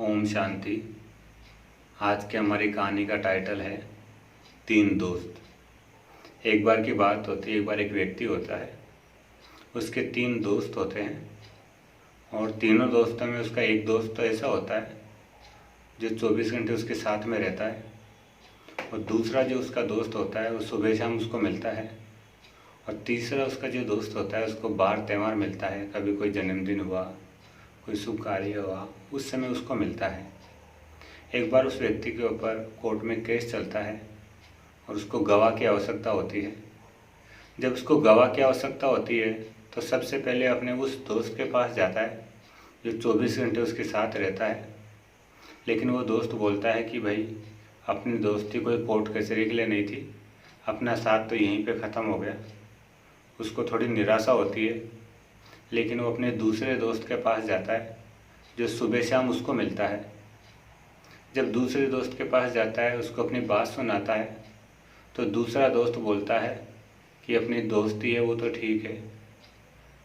ओम शांति। आज की हमारी कहानी का टाइटल है तीन दोस्त। एक बार की बात होती है, एक बार एक व्यक्ति होता है, उसके तीन दोस्त होते हैं और तीनों दोस्तों में उसका एक दोस्त तो ऐसा होता है जो 24 घंटे उसके साथ में रहता है और दूसरा जो उसका दोस्त होता है वो सुबह शाम उसको मिलता है और तीसरा उसका जो दोस्त होता है उसको बाहर त्यौहार मिलता है। कभी कोई जन्मदिन हुआ, कोई शुभ कार्य हुआ, उस समय उसको मिलता है। एक बार उस व्यक्ति के ऊपर कोर्ट में केस चलता है और उसको गवाह की आवश्यकता होती है। जब उसको गवाह की आवश्यकता होती है तो सबसे पहले अपने उस दोस्त के पास जाता है जो 24 घंटे उसके साथ रहता है। लेकिन वो दोस्त बोलता है कि भाई अपनी दोस्ती कोई कोर्ट कचहरी के लिए नहीं थी, अपना साथ तो यहीं पे ख़त्म हो गया। उसको थोड़ी निराशा होती है, लेकिन वो अपने दूसरे दोस्त के पास जाता है जो सुबह शाम उसको मिलता है। जब दूसरे दोस्त के पास जाता है, उसको अपनी बात सुनाता है तो दूसरा दोस्त बोलता है कि अपनी दोस्ती है वो तो ठीक है,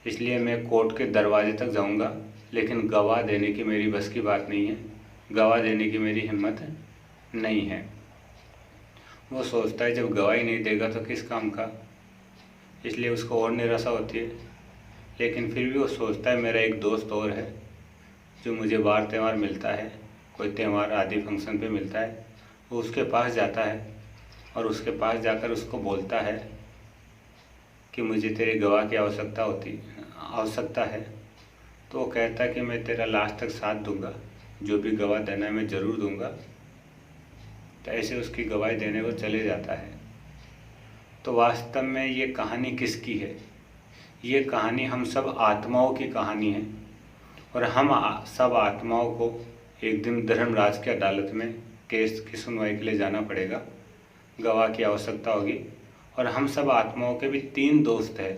इसलिए मैं कोर्ट के दरवाजे तक जाऊंगा, लेकिन गवाह देने की मेरी बस की बात नहीं है, गवाह देने की मेरी हिम्मत नहीं है। वो सोचता है जब गवाही नहीं देगा तो किस काम का, इसलिए उसको और निराशा होती है। लेकिन फिर भी वो सोचता है मेरा एक दोस्त और है जो मुझे बार त्यौहार मिलता है, कोई त्यौहार आदि फंक्शन पे मिलता है। वो उसके पास जाता है और उसके पास जाकर उसको बोलता है कि मुझे तेरे गवाह की आवश्यकता है। तो वो कहता है कि मैं तेरा लास्ट तक साथ दूंगा, जो भी गवाह देना है मैं ज़रूर दूंगा। तो ऐसे उसकी गवाही देने को चले जाता है। तो वास्तव में ये कहानी किसकी है? ये कहानी हम सब आत्माओं की कहानी है और हम सब आत्माओं को एक दिन धर्मराज की अदालत में केस की सुनवाई के लिए जाना पड़ेगा, गवाह की आवश्यकता होगी। और हम सब आत्माओं के भी तीन दोस्त हैं।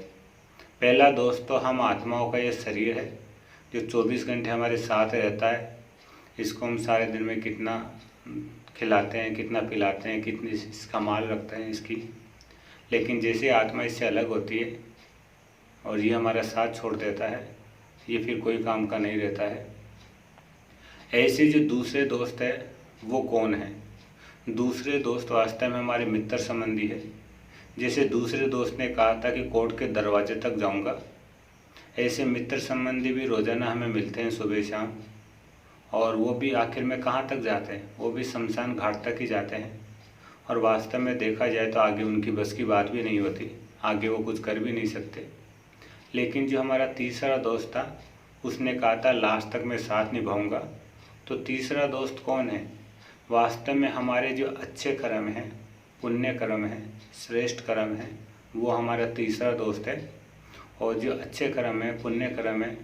पहला दोस्त तो हम आत्माओं का ये शरीर है जो 24 घंटे हमारे साथ रहता है। इसको हम सारे दिन में कितना खिलाते हैं, कितना पिलाते हैं, कितनी इसका माल रखते हैं इसकी। लेकिन जैसे आत्मा इससे अलग होती है और ये हमारा साथ छोड़ देता है, ये फिर कोई काम का नहीं रहता है। ऐसे जो दूसरे दोस्त है वो कौन है? दूसरे दोस्त वास्तव में हमारे मित्र संबंधी है। जैसे दूसरे दोस्त ने कहा था कि कोर्ट के दरवाजे तक जाऊंगा, ऐसे मित्र संबंधी भी रोज़ाना हमें मिलते हैं सुबह शाम। और वो भी आखिर में कहाँ तक जाते हैं? वो भी शमशान घाट तक ही जाते हैं। और वास्तव में देखा जाए तो आगे उनकी बस की बात भी नहीं होती, आगे वो कुछ कर भी नहीं सकते। लेकिन जो हमारा तीसरा दोस्त था उसने कहा था लास्ट तक मैं साथ निभाऊंगा। तो तीसरा दोस्त कौन है? वास्तव में हमारे जो अच्छे कर्म हैं, पुण्य कर्म हैं, श्रेष्ठ कर्म हैं, वो हमारा तीसरा दोस्त है। और जो अच्छे कर्म हैं, पुण्य कर्म हैं,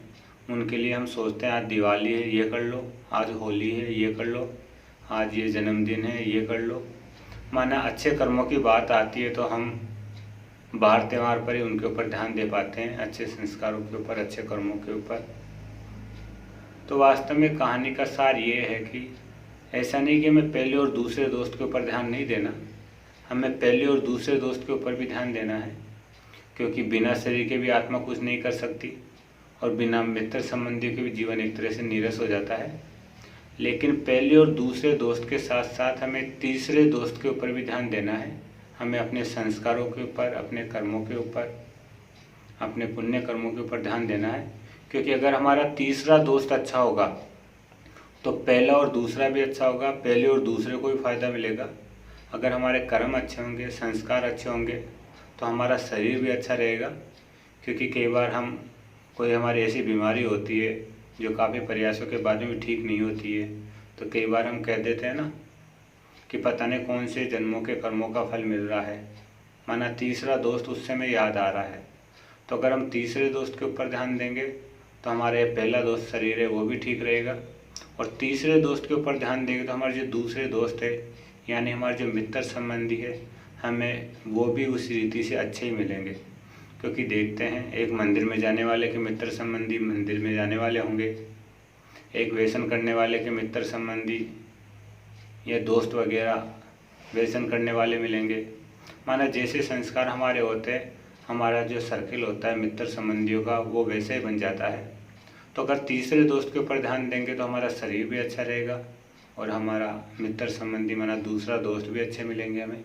उनके लिए हम सोचते हैं आज दिवाली है ये कर लो, आज होली है ये कर लो, आज ये जन्मदिन है ये कर लो। माना अच्छे कर्मों की बात आती है तो हम बाहर त्यौहार पर ही उनके ऊपर ध्यान दे पाते हैं, अच्छे संस्कारों के ऊपर, अच्छे कर्मों के ऊपर। तो वास्तव में कहानी का सार ये है कि ऐसा नहीं कि हमें पहले और दूसरे दोस्त के ऊपर ध्यान नहीं देना, हमें पहले और दूसरे दोस्त के ऊपर भी ध्यान देना है। क्योंकि बिना शरीर के भी आत्मा कुछ नहीं कर सकती और बिना मित्र संबंधियों के भी जीवन एक तरह से नीरस हो जाता है। लेकिन पहले और दूसरे दोस्त के साथ साथ हमें तीसरे दोस्त के ऊपर भी ध्यान देना है। हमें अपने संस्कारों के ऊपर, अपने कर्मों के ऊपर, अपने पुण्य कर्मों के ऊपर ध्यान देना है। क्योंकि अगर हमारा तीसरा दोस्त अच्छा होगा तो पहला और दूसरा भी अच्छा होगा, पहले और दूसरे को भी फायदा मिलेगा। अगर हमारे कर्म अच्छे होंगे, संस्कार अच्छे होंगे तो हमारा शरीर भी अच्छा रहेगा। क्योंकि कई बार कोई हमारी ऐसी बीमारी होती है जो काफ़ी प्रयासों के बाद में ठीक नहीं होती है, तो कई बार हम कह देते हैं ना कि पता नहीं कौन से जन्मों के कर्मों का फल मिल रहा है। माना तीसरा दोस्त उस समय याद आ रहा है, तो अगर हम तीसरे दोस्त के ऊपर ध्यान देंगे तो हमारे पहला दोस्त शरीर है वो भी ठीक रहेगा। और तीसरे दोस्त के ऊपर ध्यान देंगे तो हमारे जो दूसरे दोस्त है, यानी हमारे जो मित्र संबंधी है, हमें वो भी उसी रीति से अच्छे ही मिलेंगे। क्योंकि देखते हैं एक मंदिर में जाने वाले के मित्र संबंधी मंदिर में जाने वाले होंगे, एक व्यसन करने वाले के मित्र संबंधी या दोस्त वगैरह व्यसन करने वाले मिलेंगे। माना जैसे संस्कार हमारे होते हैं, हमारा जो सर्किल होता है मित्र संबंधियों का वो वैसे ही बन जाता है। तो अगर तीसरे दोस्त के ऊपर ध्यान देंगे तो हमारा शरीर भी अच्छा रहेगा और हमारा मित्र संबंधी माना दूसरा दोस्त भी अच्छे मिलेंगे हमें।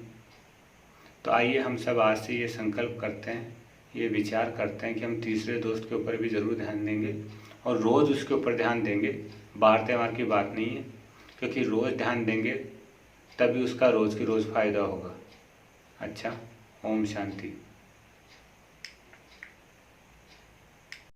तो आइए हम सब आज से ये संकल्प करते हैं, ये विचार करते हैं कि हम तीसरे दोस्त के ऊपर भी ज़रूर ध्यान देंगे और रोज़ उसके ऊपर ध्यान देंगे। बार त्यौहार की बात नहीं है, क्योंकि रोज़ ध्यान देंगे तभी उसका रोज़ की रोज़ फ़ायदा होगा। अच्छा, ओम शांति।